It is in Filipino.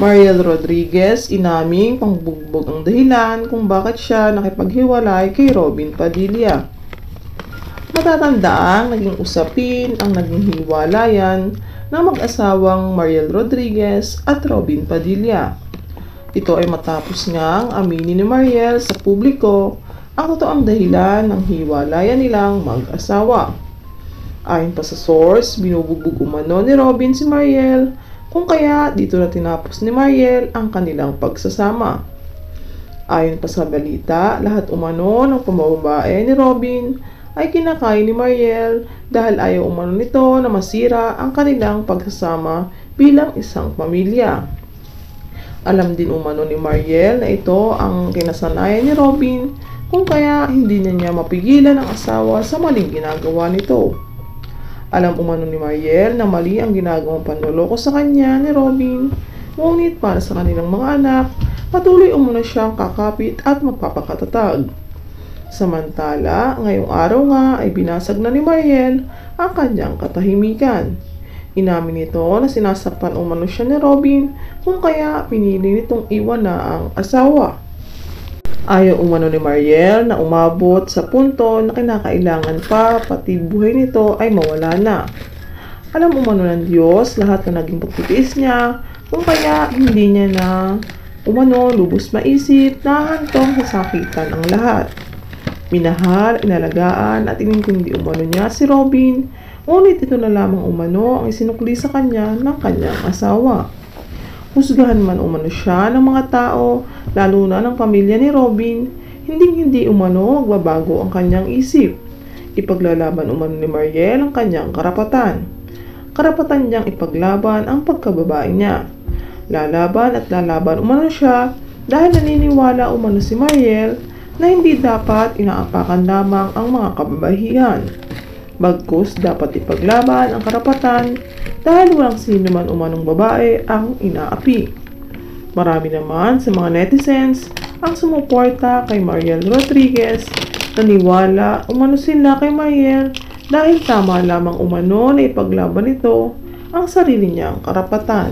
Mariel Rodriguez inaming pangbugbog ang dahilan kung bakit siya nakipaghiwalay kay Robin Padilla. Matatandaang naging usapin ang naging hiwalayan ng mag-asawang Mariel Rodriguez at Robin Padilla. Ito ay matapos ngang aminin ni Mariel sa publiko ang totoong dahilan ng hiwalayan nilang mag-asawa. Ayon pa sa source, binubugbog umano ni Robin si Mariel kung kaya dito na tinapos ni Mariel ang kanilang pagsasama. Ayon pa sa balita, lahat umano ng pambabae ni Robin ay kinakain ni Mariel dahil ayaw umano nito na masira ang kanilang pagsasama bilang isang pamilya. Alam din umano ni Mariel na ito ang kinasanayan ni Robin kung kaya hindi niya mapigilan ang asawa sa maling ginagawa nito. Alam umano ni Mariel na mali ang ginagawang panloloko sa kanya ni Robin, ngunit para sa kanilang mga anak, patuloy umano siyang kakapit at magpapakatatag. Samantala, ngayong araw nga ay binasag na ni Mariel ang kanyang katahimikan. Inamin nito na sinasaktan umano siya ni Robin kung kaya pinili nitong iwan na ang asawa. Ayaw umano ni Mariel na umabot sa punto na kinakailangan pa pati buhay nito ay mawala na. Alam umano ng Diyos lahat na naging pagtitiis niya kung kaya hindi niya na umano lubos maisip na hantong sasakitan ang lahat. Minahal, inalagaan at inintindi umano niya si Robin, ngunit ito na lamang umano ang isinukli sa kanya ng kanyang asawa. Husgahan man umano siya ng mga tao, lalo na ng pamilya ni Robin, hindi umano magbabago ang kanyang isip. Ipaglalaban umano ni Mariel ang kanyang karapatan. Karapatan niyang ipaglaban ang pagkababae niya. Lalaban at lalaban umano siya dahil naniniwala umano si Mariel na hindi dapat inaapakan lamang ang mga kababaihan. Bagkus dapat ipaglaban ang karapatan dahil walang sino man umanong babae ang inaapi. Marami naman sa mga netizens ang sumuporta kay Mariel Rodriguez. Naniwala umano sila kay Mariel dahil tama lamang umano na ipaglaban nito ang sarili niyang karapatan.